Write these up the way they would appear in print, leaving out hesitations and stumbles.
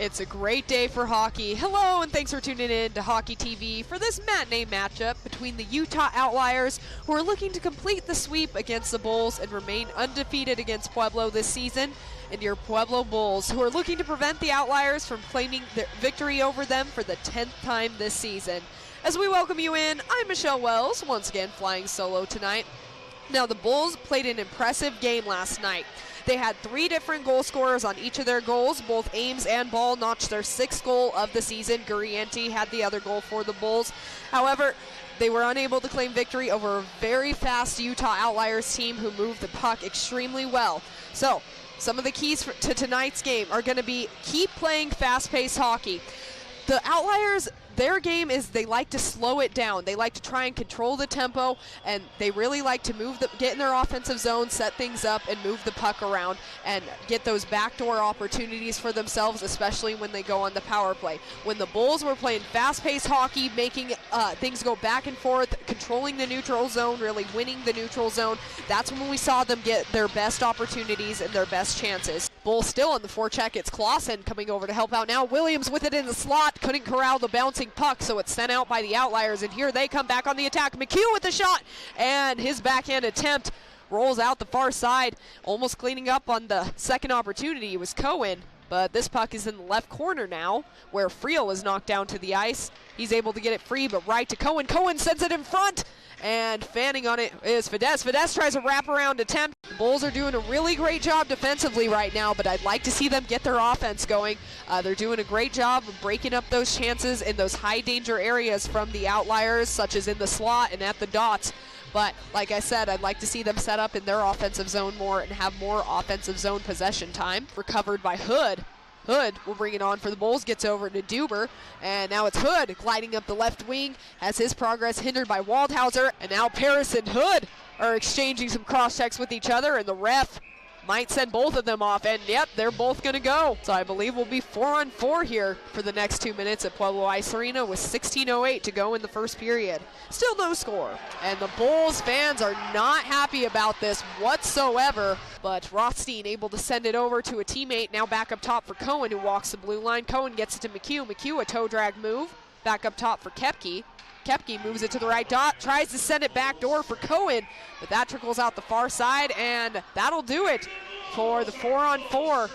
It's a great day for hockey. Hello, and thanks for tuning in to HockeyTV for this matinee matchup between the Utah Outliers, who are looking to complete the sweep against the Bulls and remain undefeated against Pueblo this season, and your Pueblo Bulls, who are looking to prevent the Outliers from claiming their victory over them for the 10th time this season. As we welcome you in, I'm Michelle Wells, once again flying solo tonight. Now, the Bulls played an impressive game last night. They had 3 different goal scorers on each of their goals. Both Ames and Ball notched their 6th goal of the season. Guriente had the other goal for the Bulls. However, they were unable to claim victory over a very fast Utah Outliers team who moved the puck extremely well. So, some of the keys to tonight's game are going to be keep playing fast-paced hockey. The Outliers, their game is they like to slow it down. They like to try and control the tempo, and they really like to get in their offensive zone, set things up, and move the puck around and get those backdoor opportunities for themselves, especially when they go on the power play. When the Bulls were playing fast-paced hockey, making things go back and forth, controlling the neutral zone, really winning the neutral zone, that's when we saw them get their best opportunities and their best chances. Bulls still on the forecheck. It's Clausen coming over to help out now. Williams with it in the slot. Couldn't corral the bouncing puck, so it's sent out by the Outliers, and here they come back on the attack. McHugh with the shot, and his backhand attempt rolls out the far side, almost cleaning up on the second opportunity. It was Cohen, but this puck is in the left corner now, where Friel is knocked down to the ice. He's able to get it free, but right to Cohen. Cohen sends it in front, and fanning on it is Fidesz. Fidesz tries a wraparound attempt. The Bulls are doing a really great job defensively right now, but I'd like to see them get their offense going. They're doing a great job of breaking up those chances in those high danger areas from the Outliers, such as in the slot and at the dots. But like I said, I'd like to see them set up in their offensive zone more and have more offensive zone possession time. Recovered by Hood. Hood will bring it on for the Bulls, gets over to Duber, and now it's Hood gliding up the left wing, has his progress hindered by Waldhauser, and now Paris and Hood are exchanging some cross-checks with each other, and the ref might send both of them off, and yep, they're both going to go. So I believe we'll be 4-on-4 here for the next 2 minutes at Pueblo Ice Arena with 16:08 to go in the first period. Still no score, and the Bulls fans are not happy about this whatsoever, but Rothstein able to send it over to a teammate, now back up top for Cohen, who walks the blue line. Cohen gets it to McHugh. McHugh, a toe drag move, back up top for Koepke. Koepke moves it to the right dot, tries to send it back door for Cohen, but that trickles out the far side, and that'll do it for the 4-on-4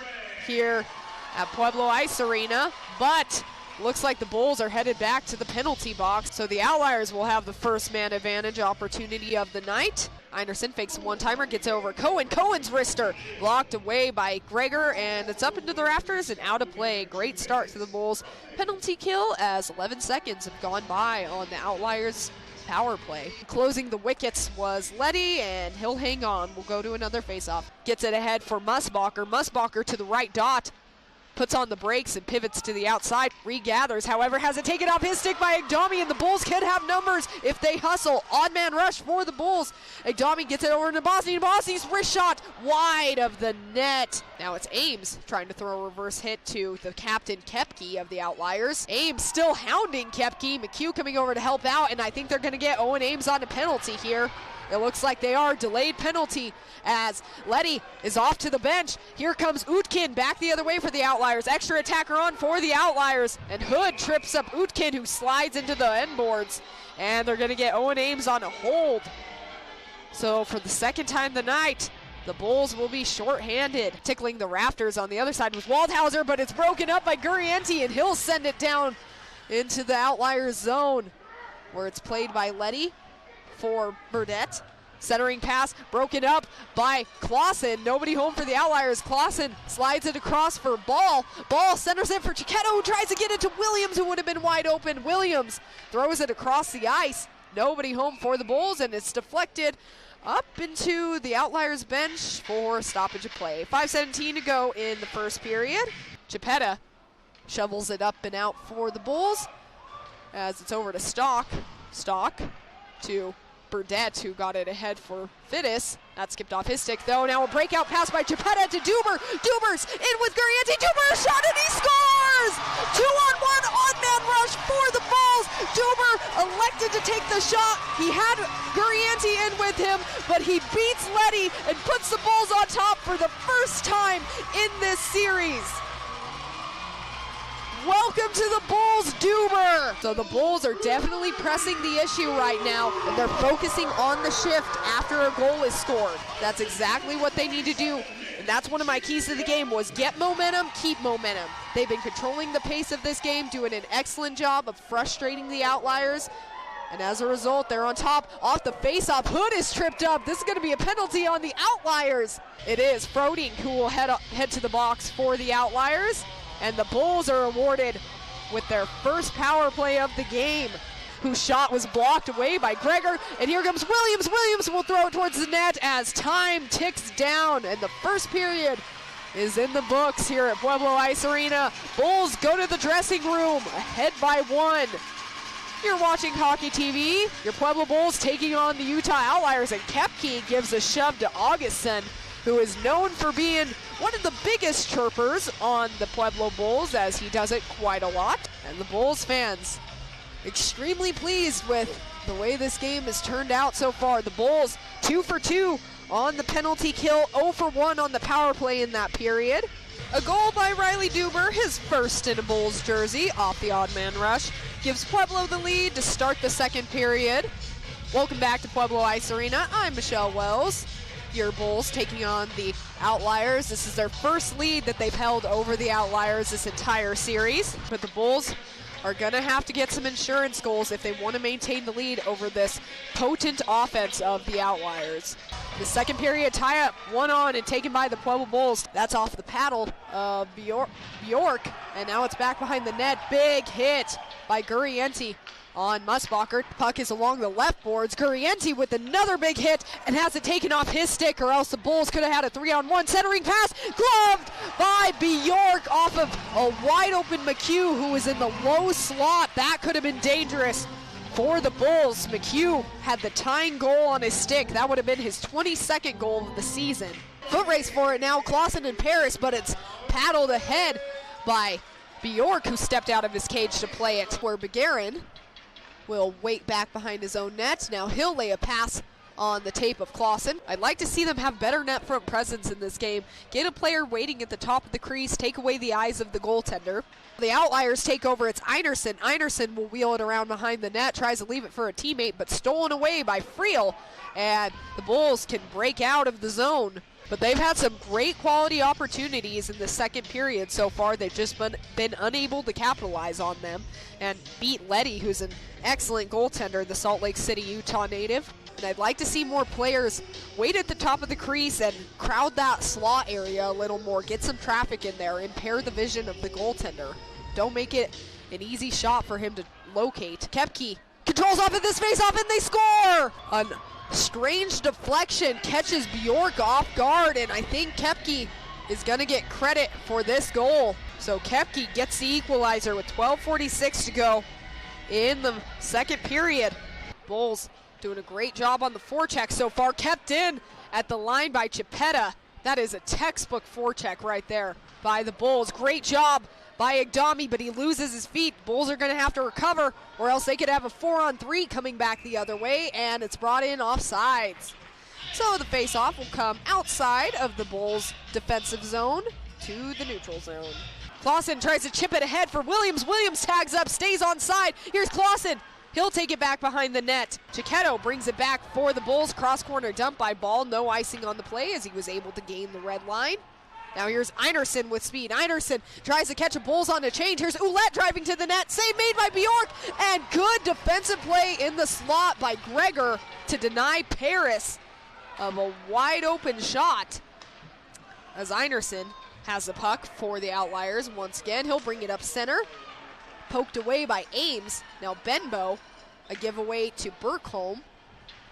here at Pueblo Ice Arena. But looks like the Bulls are headed back to the penalty box, so the Outliers will have the first man advantage opportunity of the night. Einerson fakes a one-timer, gets over Cohen. Cohen's wrister blocked away by Gregor, and it's up into the rafters and out of play. Great start to the Bulls. Penalty kill as 11 seconds have gone by on the Outliers power play. Closing the wickets was Letty, and he'll hang on. We'll go to another face-off. Gets it ahead for Musbacher. Musbacher to the right dot. Puts on the brakes and pivots to the outside. Regathers, however, has it taken off his stick by Agdami, and the Bulls can have numbers if they hustle. Odd man rush for the Bulls. Agdami gets it over to Bosny. Bosny's wrist shot wide of the net. Now it's Ames trying to throw a reverse hit to the captain, Koepke, of the Outliers. Ames still hounding Koepke. McHugh coming over to help out, and I think they're going to get Owen Ames on a penalty here. It looks like they are. Delayed penalty as Letty is off to the bench. Here comes Utkin back the other way for the Outliers. Extra attacker on for the Outliers. And Hood trips up Utkin, who slides into the end boards. And they're going to get Owen Ames on a hold. So for the second time tonight, the Bulls will be shorthanded. Tickling the rafters on the other side was Waldhauser, but it's broken up by Guriente, and he'll send it down into the Outliers zone, where it's played by Letty for Burdett. Centering pass broken up by Clausen. Nobody home for the Outliers. Clausen slides it across for Ball. Ball centers it for Chiquetto, who tries to get it to Williams, who would have been wide open. Williams throws it across the ice. Nobody home for the Bulls, and it's deflected up into the Outliers bench for stoppage of play. 5:17 to go in the first period. Chiquetto shovels it up and out for the Bulls as it's over to Stock. Stock to Burdett, who got it ahead for Fidesz. That skipped off his stick, though. Now a breakout pass by Chiquetto to Duber. Duber's in with Guriente. Duber, a shot, and he scores! 2-on-1 odd-man rush for the Bulls. Duber elected to take the shot. He had Guriente in with him, but he beats Letty and puts the Bulls on top for the first time in this series. Welcome to the Bulls, Duber. So the Bulls are definitely pressing the issue right now, and they're focusing on the shift after a goal is scored. That's exactly what they need to do, and that's one of my keys to the game was get momentum, keep momentum. They've been controlling the pace of this game, doing an excellent job of frustrating the Outliers, and as a result, they're on top. Off the face-off, Hood is tripped up. This is going to be a penalty on the Outliers. It is Froding who will head to the box for the Outliers. And the Bulls are awarded with their first power play of the game, whose shot was blocked away by Gregor. And here comes Williams. Williams will throw it towards the net as time ticks down. And the first period is in the books here at Pueblo Ice Arena. Bulls go to the dressing room, ahead by 1. You're watching Hockey TV. Your Pueblo Bulls taking on the Utah Outliers, and Kepke gives a shove to Augustin, who is known for being one of the biggest chirpers on the Pueblo Bulls, as he does it quite a lot. And the Bulls fans extremely pleased with the way this game has turned out so far. The Bulls 2 for 2 on the penalty kill, 0 for 1 on the power play in that period. A goal by Riley Duber, his first in a Bulls jersey, off the odd man rush, gives Pueblo the lead to start the second period. Welcome back to Pueblo Ice Arena. I'm Michelle Wells. Your Bulls taking on the Outliers. This is their first lead that they've held over the Outliers this entire series. But the Bulls are going to have to get some insurance goals if they want to maintain the lead over this potent offense of the Outliers. The second period tie-up, 1-on and taken by the Pueblo Bulls. That's off the paddle of Bjork, and now it's back behind the net. Big hit by Gurienti on Musbacher. Puck is along the left boards. Gurienti with another big hit and has it taken off his stick, or else the Bulls could have had a 3-on-1 centering pass. Gloved by Bjork off of a wide open McHugh, who was in the low slot. That could have been dangerous for the Bulls. McHugh had the tying goal on his stick. That would have been his 22nd goal of the season. Foot race for it now, Clausen and Paris, but it's paddled ahead by Bjork, who stepped out of his cage to play it, where Begarin will wait back behind his own net. Now he'll lay a pass on the tape of Clausen. I'd like to see them have better net front presence in this game. Get a player waiting at the top of the crease, take away the eyes of the goaltender. The Outliers take over, it's Einerson. Einerson will wheel it around behind the net, tries to leave it for a teammate, but stolen away by Friel, and the Bulls can break out of the zone. But they've had some great quality opportunities in the second period so far. They've just been unable to capitalize on them and beat Letty, who's an excellent goaltender, the Salt Lake City, Utah native. And I'd like to see more players wait at the top of the crease and crowd that slot area a little more, get some traffic in there, impair the vision of the goaltender. Don't make it an easy shot for him to locate. Kepke controls off of this face-off, and they score! A strange deflection catches Bjork off guard, and I think Kepke is going to get credit for this goal. So Kepke gets the equalizer with 12:46 to go in the second period. Bulls doing a great job on the forecheck so far, kept in at the line by Chipetta. That is a textbook forecheck right there by the Bulls. Great job by Agdami, but he loses his feet. Bulls are going to have to recover, or else they could have a 4-on-3 coming back the other way, and it's brought in offsides. So the face-off will come outside of the Bulls' defensive zone to the neutral zone. Clausen tries to chip it ahead for Williams. Williams tags up, stays onside. Here's Clausen. He'll take it back behind the net. Chiquetto brings it back for the Bulls. Cross-corner dump by Ball. No icing on the play as he was able to gain the red line. Now here's Einerson with speed. Einerson tries to catch a Bulls on a change. Here's Ouellette driving to the net. Save made by Bjork. And good defensive play in the slot by Gregor to deny Paris of a wide open shot. As Einerson has the puck for the Outliers once again. He'll bring it up center. Poked away by Ames. Now Benbow, a giveaway to Burkholm.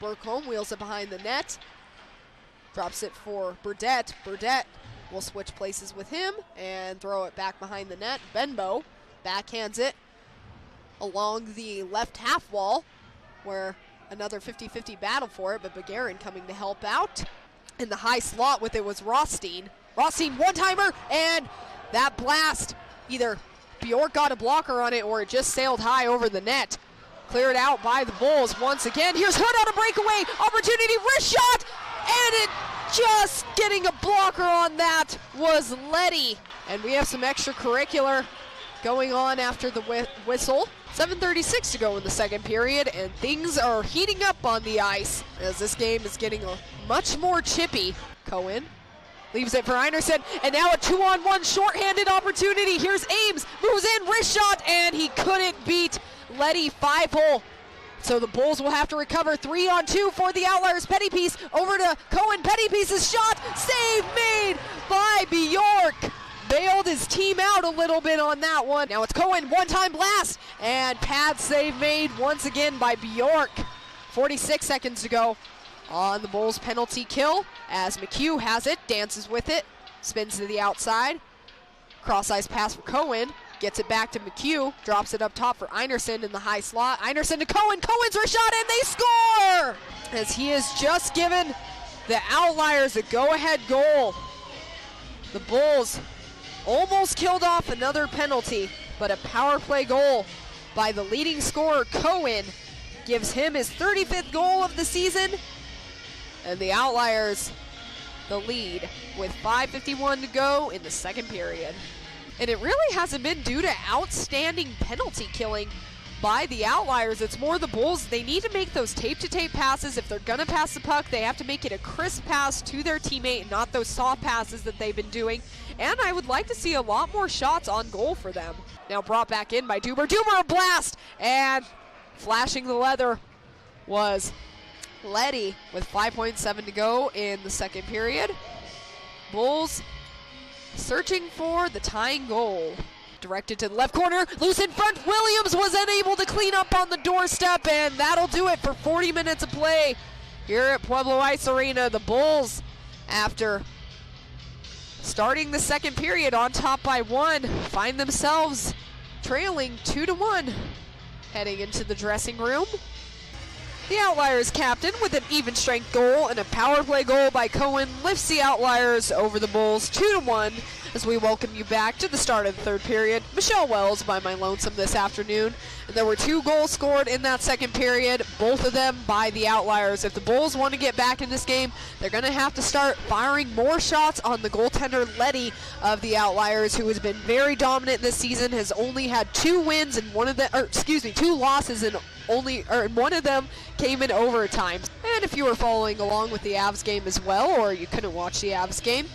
Burkholm wheels it behind the net. Drops it for Burdette. Burdette will switch places with him and throw it back behind the net. Benbow backhands it along the left half wall, where another 50-50 battle for it, but Begarin coming to help out. In the high slot with it was Rothstein. Rothstein one-timer, and that blast, either Bjork got a blocker on it or it just sailed high over the net. Cleared out by the Bulls once again. Here's Hood on a breakaway. Opportunity, wrist shot, and it just getting a blocker on that was Letty. And we have some extracurricular going on after the whistle. 7:36 to go in the second period, and things are heating up on the ice as this game is getting much more chippy. Cohen leaves it for Einerson, and now a 2-on-1 shorthanded opportunity. Here's Ames, moves in, wrist shot, and he couldn't beat Letty 5-hole. So the Bulls will have to recover 3-on-2 for the Outliers. Petty piece over to Cohen. Petty piece's shot, save made by Bjork. Bailed his team out a little bit on that one. Now it's Cohen, one-time blast, and pad save made once again by Bjork. 46 seconds to go on the Bulls penalty kill as McHugh has it, dances with it, spins to the outside. Cross-ice pass for Cohen. Gets it back to McHugh, drops it up top for Einerson in the high slot. Einerson to Cohen, Cohen's wrist shot, and they score! As he has just given the Outliers a go-ahead goal. The Bulls almost killed off another penalty, but a power play goal by the leading scorer, Cohen, gives him his 35th goal of the season, and the Outliers the lead with 5:51 to go in the second period. And it really hasn't been due to outstanding penalty killing by the Outliers. It's more the Bulls. They need to make those tape-to-tape passes. If they're going to pass the puck, they have to make it a crisp pass to their teammate and not those soft passes that they've been doing. And I would like to see a lot more shots on goal for them. Now brought back in by Duber. Duber, a blast! And flashing the leather was Letty with 5.7 to go in the second period. Bulls searching for the tying goal. Directed to the left corner, loose in front. Williams was unable to clean up on the doorstep, and that'll do it for 40 minutes of play here at Pueblo Ice Arena. The Bulls, after starting the second period on top by 1, find themselves trailing 2-1 heading into the dressing room. The Outliers captain with an even strength goal and a power play goal by Cohen lifts the Outliers over the Bulls 2-1 as we welcome you back to the start of the third period. Michelle Wells by my lonesome this afternoon. And there were 2 goals scored in that second period, both of them by the Outliers. If the Bulls want to get back in this game, they're going to have to start firing more shots on the goaltender Letty of the Outliers, who has been very dominant this season, has only had 2 wins and 2 losses and one of them came in overtime. And if you were following along with the Avs game as well, or you couldn't watch the Avs game,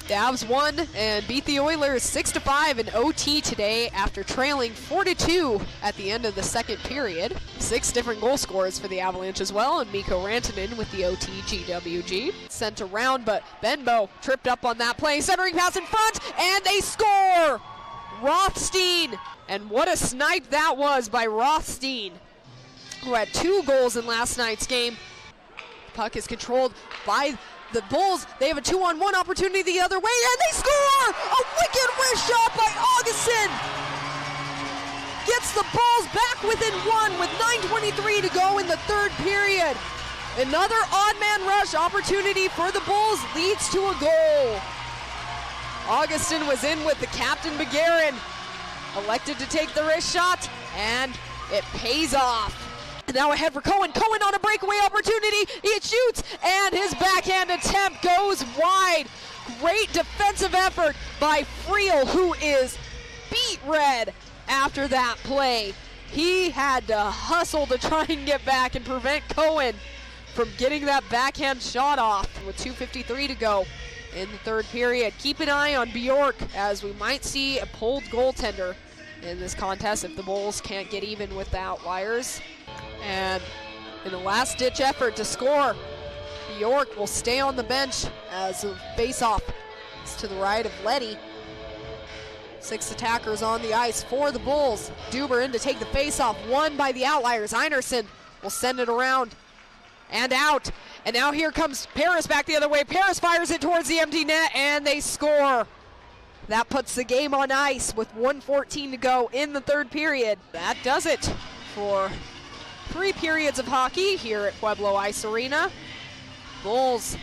the Avs won and beat the Oilers 6-5 in OT today after trailing 4-2 at the end of the second period. 6 different goal scorers for the Avalanche as well, and Mikko Rantanen with the OT GWG. Sent around, but Benbow tripped up on that play. Centering pass in front, and they score! Rothstein! And what a snipe that was by Rothstein, who had 2 goals in last night's game. Puck is controlled by the Bulls. They have a 2-on-1 opportunity the other way, and they score! A wicked wrist shot by Augustin! Gets the Bulls back within 1 with 9:23 to go in the third period. Another odd man rush opportunity for the Bulls leads to a goal. Augustin was in with the captain Begarin. Elected to take the wrist shot, and it pays off. Now ahead for Cohen. Cohen on a breakaway opportunity. He shoots, and his backhand attempt goes wide. Great defensive effort by Friel, who is beat red after that play. He had to hustle to try and get back and prevent Cohen from getting that backhand shot off with 2:53 to go in the third period. Keep an eye on Bjork, as we might see a pulled goaltender in this contest if the Bulls can't get even with the Outliers. And in a last-ditch effort to score, Bjork will stay on the bench as the face-off is to the right of Letty. 6 attackers on the ice for the Bulls. Duber in to take the face-off, won by the Outliers. Einerson will send it around and out. And now here comes Paris back the other way. Paris fires it towards the empty net, and they score. That puts the game on ice with 1:14 to go in the third period. That does it for 3 periods of hockey here at Pueblo Ice Arena. Bulls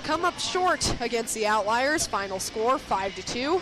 come up short against the Outliers. Final score 5-2.